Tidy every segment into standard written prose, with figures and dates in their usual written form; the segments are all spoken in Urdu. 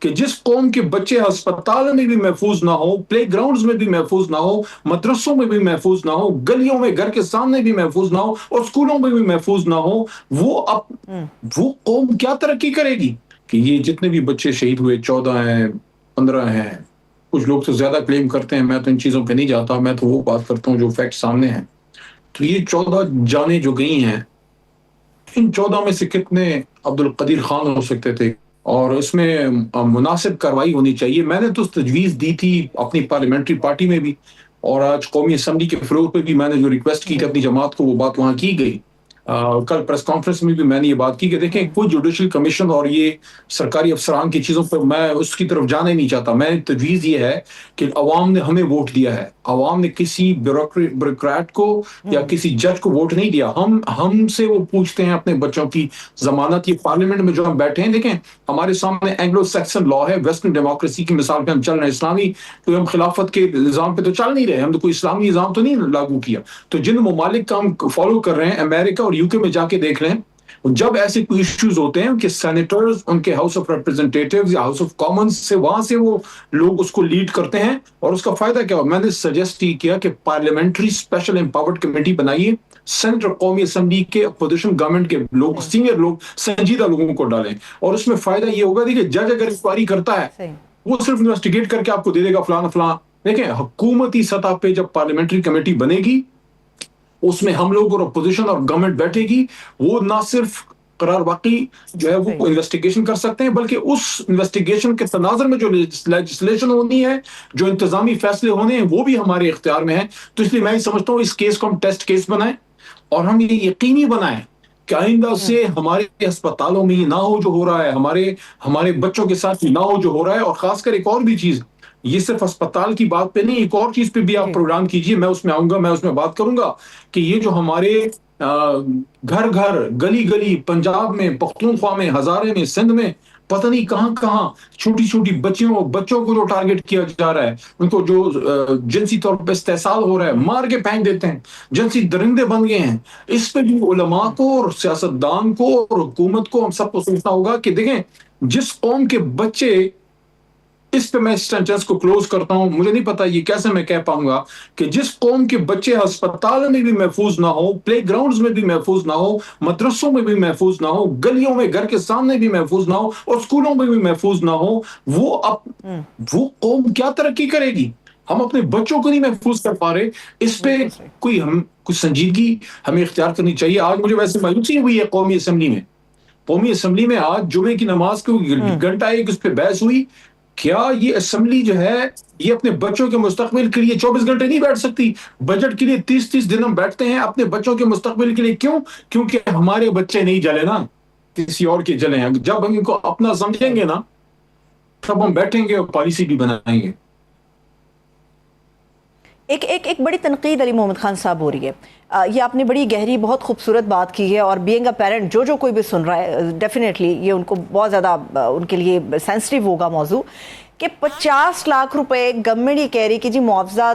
کہ جس قوم کے بچے ہسپتال میں بھی محفوظ نہ ہو، پلے گراؤنڈز میں بھی محفوظ نہ ہو، مدرسوں میں بھی محفوظ نہ ہو، گلیوں میں گھر کے سامنے بھی محفوظ نہ ہو اور اسکولوں میں بھی محفوظ نہ ہو، وہ قوم کیا ترقی کرے گی؟ کہ یہ جتنے بھی بچے شہید ہوئے 14 ہیں، 15 ہیں، کچھ لوگ تو زیادہ کلیم کرتے ہیں، میں تو ان چیزوں پہ نہیں جاتا، میں تو وہ بات کرتا ہوں جو فیکٹ سامنے ہیں. تو یہ 14 جانیں جو گئی ہیں، ان 14 میں سے کتنے عبد القدیر خان ہو سکتے تھے؟ اور اس میں مناسب کارروائی ہونی چاہیے. میں نے تو تجویز دی تھی اپنی پارلیمنٹری پارٹی میں بھی، اور آج قومی اسمبلی کے فلور پہ بھی میں نے جو ریکویسٹ کی تھی اپنی جماعت کو، وہ بات وہاں کی گئی. کل پریس کانفرنس میں بھی میں نے یہ بات کی کہ دیکھیں کوئی جوڈیشل کمیشن اور یہ سرکاری افسران کی چیزوں پر میں اس کی طرف جانا ہی نہیں چاہتا. میں تجویز یہ ہے کہ عوام نے ہمیں ووٹ دیا ہے، عوام نے کسی بیوروکریٹ کو یا کسی جج کو ووٹ نہیں دیا. ہم سے وہ پوچھتے ہیں اپنے بچوں کی ضمانت. یہ پارلیمنٹ میں جو ہم بیٹھے ہیں، دیکھیں ہمارے سامنے اینگلو سیکسن لا ہے، ویسٹرن ڈیموکریسی کی مثال پہ ہم چل رہے ہیں. اسلامی تو ہم خلافت کے نظام پہ تو چل نہیں رہے، ہم تو کوئی اسلامی نظام تو نہیں لاگو کیا. تو جن ممالک کا ہم فالو کر رہے ہیں، امریکہ اور UK میں جا کے دیکھ رہے ہیں، جب ایسے کوئی ایشوز ہوتے ہیں کہ سینیٹرز ان کے ہاؤس آف ریپرزینٹیٹیوز یا ہاؤس آف کامنز سے، وہاں سے وہ لوگ اس کو لیڈ کرتے ہیں. اور اس کا فائدہ کیا ہو؟ میں نے سجیسٹ کیا کہ پارلیمنٹری اسپیشل امپاورڈ کمیٹی بنائیے، سینٹر قومی اسمبلی کے اپوزیشن گورنمنٹ کے لوگ، سینئر لوگ، سنجیدہ لوگوں کو ڈالیں. اور اس میں فائدہ یہ ہوگا کہ جج اگر انکوائری کرتا ہے وہ صرف انویسٹیگیٹ کر کے آپ کو دے دے گا فلاں فلاں. دیکھیں حکومتی سطح پہ جب پارلیمنٹری کمیٹی بنے گی، اس میں ہم لوگ اور اپوزیشن اور گورنمنٹ بیٹھے گی، وہ نہ صرف قرار باقی جو ہے وہ انویسٹیگیشن کر سکتے ہیں، بلکہ اس انویسٹیگیشن کے تناظر میں جو لیجسلیشن ہونی ہے، جو انتظامی فیصلے ہونے ہیں، وہ بھی ہمارے اختیار میں ہیں. تو اس لیے میں سمجھتا ہوں اس کیس کو ہم ٹیسٹ کیس بنائیں اور ہم یہ یقینی بنائیں کہ آئندہ سے ہمارے ہسپتالوں میں یہ نہ ہو جو ہو رہا ہے، ہمارے بچوں کے ساتھ یہ نہ ہو جو ہو رہا ہے. اور خاص کر ایک اور بھی چیز، یہ صرف اسپتال کی بات پہ نہیں، ایک اور چیز پہ بھی آپ پروگرام کیجئے. میں اس میں آؤں گا، میں اس میں بات کروں گا کہ یہ جو ہمارے گھر گھر، گلی گلی، پنجاب میں، پختونخوا میں، ہزارے میں، سندھ میں، پتہ نہیں کہاں کہاں چھوٹی چھوٹی بچوں کو جو ٹارگٹ کیا جا رہا ہے، ان کو جو جنسی طور پہ استحصال ہو رہا ہے، مار کے پھینک دیتے ہیں، جنسی درندے بن گئے ہیں. اس پہ بھی علماء کو اور سیاستدان کو اور حکومت کو، ہم سب کو سوچنا ہوگا کہ دیکھیں جس قوم کے بچے، اس پہ میں اس سینٹینس کو کلوز کرتا ہوں، مجھے نہیں پتا یہ کیسے میں کہہ پاؤں گا، کہ جس قوم کے بچے ہسپتال میں بھی محفوظ نہ ہو، پلے گراؤنڈز میں بھی محفوظ نہ ہو، مدرسوں میں بھی محفوظ نہ ہو، گلیوں میں گھر کے سامنے بھی محفوظ نہ ہو اور اسکولوں میں بھی محفوظ نہ ہو، وہ قوم کیا ترقی کرے گی؟ ہم اپنے بچوں کو نہیں محفوظ کر پا رہے. اس پہ کچھ سنجیدگی ہمیں اختیار کرنی چاہیے. آج مجھے ویسے مایوسی ہوئی ہے قومی اسمبلی میں آج جمعے کی نماز کو گھنٹہ ایک اس پہ بحث ہوئی. کیا یہ اسمبلی جو ہے یہ اپنے بچوں کے مستقبل کے لیے 24 گھنٹے نہیں بیٹھ سکتی؟ بجٹ کے لیے 30 دن ہم بیٹھتے ہیں اپنے بچوں کے مستقبل کے لیے. کیوں؟ کیونکہ ہمارے بچے نہیں جلے نا، کسی اور کے جلے ہیں. جب ہم ان کو اپنا سمجھیں گے نا، تب ہم بیٹھیں گے اور پالیسی بھی بنائیں گے. ایک بڑی تنقید علی محمد خان صاحب ہو رہی ہے. یہ آپ نے بڑی گہری، بہت خوبصورت بات کی ہے، اور بینگ اے پیرنٹ جو کوئی بھی سن رہا ہے، ڈیفینیٹلی یہ ان کو بہت زیادہ ان کے لیے سینسٹیو ہوگا موضوع، کہ 50 لاکھ روپے گورنمنٹ یہ کہہ رہی کہ جی معاوضہ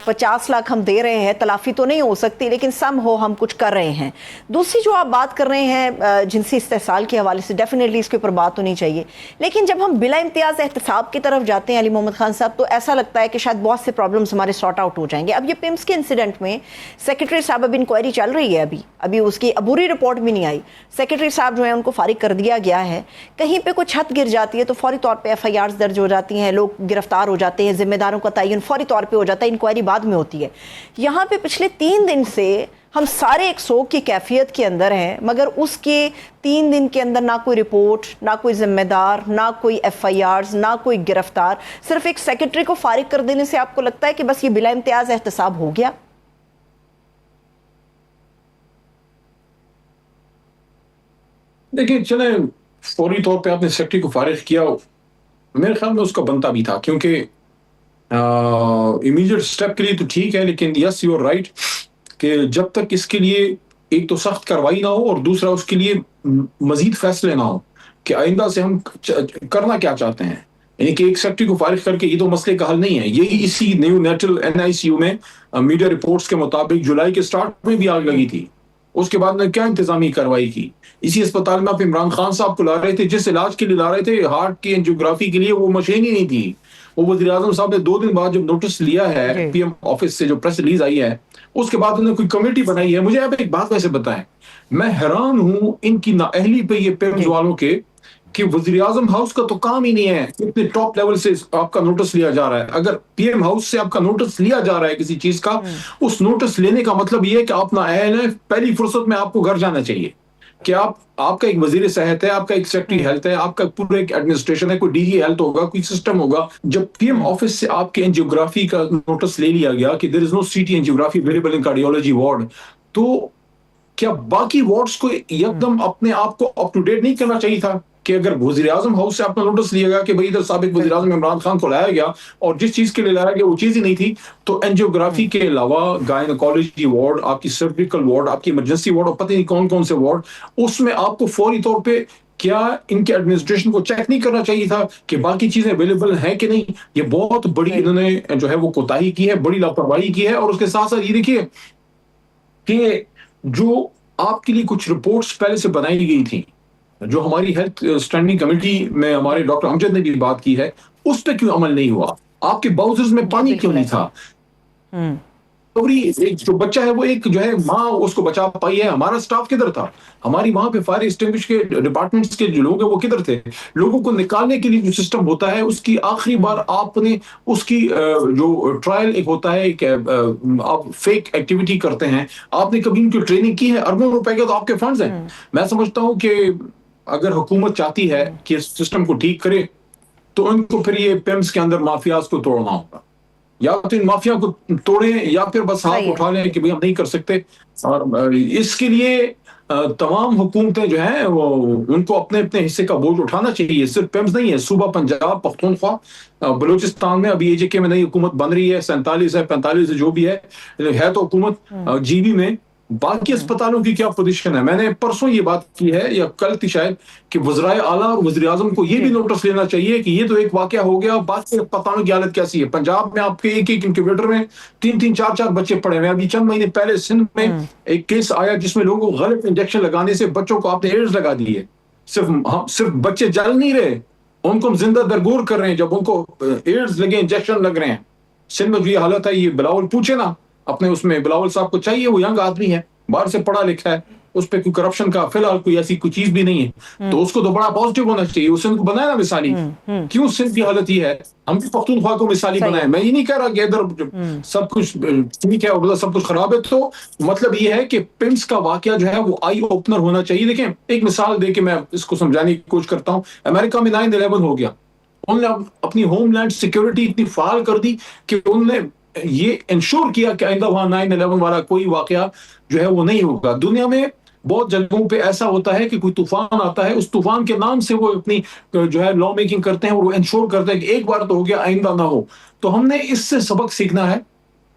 50 لاکھ ہم دے رہے ہیں، تلافی تو نہیں ہو سکتی لیکن سم ہو ہم کچھ کر رہے ہیں. دوسری جو آپ بات کر رہے ہیں جنسی استحصال کے حوالے سے، ڈیفینیٹلی اس کے اوپر بات ہونی چاہیے. لیکن جب ہم بلا امتیاز احتساب کی طرف جاتے ہیں علی محمد خان صاحب، تو ایسا لگتا ہے کہ شاید بہت سے پرابلمز ہمارے سارٹ آؤٹ ہو جائیں گے. اب یہ پیمس کے انسیڈنٹ میں سیکرٹری صاحب اب انکوائری چل رہی ہے، ابھی اس کی عبوری رپورٹ بھی نہیں آئی. سیکرٹری صاحب جو ہیں ان کو فارغ کر دیا گیا ہے. کہیں پہ کوئی چھت گر جاتی ہے تو فوری طور پہ FIRs درج ہو جاتی ہیں، لوگ گرفتار ہو جاتے ہیں، ذمہ داروں کا تعین فوری طور پہ ہو جاتا ہے، انکوائری بعد میں ہوتی ہے. یہاں پہ پچھلے 3 دن سے ہم سارے ایک سوگ کی کیفیت کے اندر ہیں، مگر اس کے 3 دن کے اندر نہ کوئی رپورٹ، نہ کوئی ذمہ دار، نہ کوئی FIRs، نہ کوئی گرفتار. صرف ایک سیکرٹری کو فارغ کر دینے سے آپ کو لگتا ہے کہ بس یہ بلا امتیاز احتساب ہو گیا؟ دیکھیں چلیں، فوری طور پہ آپ نے سیکرٹری کو فارغ کیا، میرے خیال میں اس کا بنتا بھی تھا، کیونکہ امیڈیٹ سٹیپ کے لیے تو ٹھیک ہے، لیکن یس یو آر رائٹ کہ جب تک اس کے لیے ایک تو سخت کارروائی نہ ہو اور دوسرا اس کے لیے مزید فیصلے نہ ہو کہ آئندہ سے ہم کرنا کیا چاہتے ہیں. یعنی کہ ایک سیکرٹری کو فارغ کر کے یہ تو مسئلے کا حل نہیں ہے. یہی اسی نیو نیٹل NICU میں میڈیا رپورٹس کے مطابق جولائی کے سٹارٹ میں بھی آگ لگی تھی. اس کے بعد نے کیا انتظامی کارروائی کی. اسی اسپتال میں آپ عمران خان صاحب کو لا رہے تھے, جس علاج کے لیے لا رہے تھے ہارٹ کی اینجیوگرافی کے لیے, وہ مشین ہی نہیں تھی. وہ وزیر اعظم صاحب نے 2 دن بعد جب نوٹس لیا ہے پی ایم آفس سے, جو پریس ریلیز آئی ہے, اس کے بعد انہوں نے کوئی کمیٹی بنائی ہے. مجھے آپ ایک بات ویسے بتائیں, میں حیران ہوں ان کی نااہلی پہ یہ پیمز والوں کے, کہ وزیر اعظم ہاؤس کا تو کام ہی نہیں ہے اتنے ٹاپ لیول سے آپ کا نوٹس لیا جا رہا ہے. اگر پی ایم ہاؤس سے آپ کا نوٹس لیا جا رہا ہے کسی چیز کا, اس نوٹس لینے کا مطلب یہ ہے کہ آپ نااہل ہیں, پہلی فرصت میں آپ کو گھر جانا چاہیے. کہ آپ کا ایک وزیر صحت ہے, آپ کا ایک سیکرٹری ہیلتھ ہے, آپ کا پورا ایک ایڈمنسٹریشن ہے, کوئی ڈی جی ہیلتھ ہوگا, کوئی سسٹم ہوگا. جب پی ایم آفس سے آپ کے اینجیوگرافی کا نوٹس لے لیا گیا کہ there is no C T angiography available in cardiology ward, تو کیا باقی وارڈز کو یکدم اپنے آپ کو اپ ٹو ڈیٹ نہیں کرنا چاہیے تھا؟ کہ اگر وزیر اعظم ہاؤس سے آپ نے نوٹس لیا گیا کہ بھئی ادھر سابق وزیر اعظم عمران خان کو لایا گیا اور جس چیز کے لیے لایا گیا وہ چیز ہی نہیں تھی, تو اینجیوگرافی کے علاوہ گائنیکالوجی وارڈ, آپ کی سرجیکل وارڈ, آپ کی ایمرجنسی وارڈ, اور پتہ نہیں کون کون سے وارڈ, اس میں آپ کو فوری طور پہ کیا ان کے ایڈمنسٹریشن کو چیک نہیں کرنا چاہیے تھا کہ باقی چیزیں اویلیبل ہیں کہ نہیں؟ یہ بہت بڑی انہوں نے جو ہے وہ کوتاہی کی ہے, بڑی لاپرواہی کی ہے. اور اس کے ساتھ ساتھ یہ دیکھیے کہ جو آپ کے لیے کچھ رپورٹس پہلے سے بنائی گئی تھیں, جو ہماری ہیلتھ اسٹینڈنگ کمیٹی میں ہمارے ڈاکٹر امجد نے بھی بات کی ہے, اس پہ کیوں عمل نہیں ہوا؟ آپ کے باؤزرز میں پانی کیوں نہیں تھا؟ ایک جو بچہ ہے وہ ایک جو ہے ماں اس کو بچا پائی ہے, ہمارا سٹاف کدھر تھا؟ ہماری وہاں پہ فائر ایکسٹنگوش کے ڈپارٹمنٹس کے جو لوگ ہیں وہ کدھر تھے؟ لوگوں کو نکالنے کے لیے جو سسٹم ہوتا ہے, اس کی آخری بار آپ نے اس کی جو ٹرائل ایک ہوتا ہے کہ آپ فیک ایکٹیویٹی کرتے ہیں, آپ نے کبھی ان کی ٹریننگ کی ہے؟ اربوں روپے کے تو آپ کے فنڈز ہیں. میں سمجھتا ہوں کہ اگر حکومت چاہتی ہے کہ اس سسٹم کو ٹھیک کرے, تو ان کو پھر یہ پیمز کے اندر مافیاز کو توڑنا ہوگا. یا تو ان مافیا کو توڑیں, یا پھر بس ہاتھ اٹھا لیں کہ بھئی ہم نہیں کر سکتے. اور اس کے لیے تمام حکومتیں جو ہیں وہ ان کو اپنے اپنے حصے کا بوجھ اٹھانا چاہیے. صرف پیمز نہیں ہے, صوبہ پنجاب, پختونخوا, بلوچستان میں ابھی اے جے کے میں نئی حکومت بن رہی ہے, 47 ہے 45 ہے جو بھی ہے تو حکومت جی بی میں. باقی اسپتالوں کی کیا پوزیشن ہے؟ میں نے پرسوں یہ بات کی ہے یا کل تھی شاید, کہ وزرائے اعلیٰ اور وزیر اعظم کو یہ بھی نوٹس لینا چاہیے کہ یہ تو ایک واقعہ ہو گیا, باقی اسپتالوں کی حالت کیسی ہے. پنجاب میں آپ کے ایک انکیوبیٹر میں 3 4 4 بچے پڑے ہوئے. ابھی چند مہینے پہلے سندھ میں ایک کیس آیا جس میں لوگوں کو غلط انجیکشن لگانے سے بچوں کو آپ نے ایڈز لگا دی ہے. صرف بچے جل نہیں رہے, ان کو ہم زندہ درگور کر رہے ہیں جب ان کو ایڈز لگے, انجیکشن لگ رہے ہیں. سندھ میں جو یہ حالت ہے, یہ بلاول پوچھے نا اپنے اس میں, بلاول صاحب کو چاہیے, وہ ینگ آدمی ہے, باہر سے پڑھا لکھا ہے, اس پہ کوئی کرپشن کا فی الحال کوئی ایسی کوئی چیز بھی نہیں ہے, تو اس کو تو بڑا پازیٹیو ہونا چاہیے. اس سندھ کو بنایا نا مثالی, کیوں سندھ کی حالت یہ ہے؟ ہم بھی پختونخوا کو مثالی بنائیں. میں یہ نہیں کہہ رہا کہ ادھر سب کچھ ٹھیک ہے اور سب کچھ خراب ہے, تو مطلب یہ ہے کہ پیمز کا واقعہ جو ہے وہ آئی اوپنر ہونا چاہیے. دیکھیں ایک مثال دے کے میں اس کو سمجھانے کی کوشش کرتا ہوں. امریکہ میں 9/11 ہو گیا, انہوں نے اپنی ہوم لینڈ سیکیورٹی اتنی فعال کر دی کہ انہوں نے یہ انشور کیا کہ آئندہ وہاں 9/11 والا کوئی واقعہ جو ہے وہ نہیں ہوگا. دنیا میں بہت جگہوں پہ ایسا ہوتا ہے کہ کوئی طوفان آتا ہے, اس طوفان کے نام سے وہ اپنی جو ہے لا میکنگ کرتے ہیں اور وہ انشور کرتے ہیں کہ ایک بار تو ہو گیا, آئندہ نہ ہو. تو ہم نے اس سے سبق سیکھنا ہے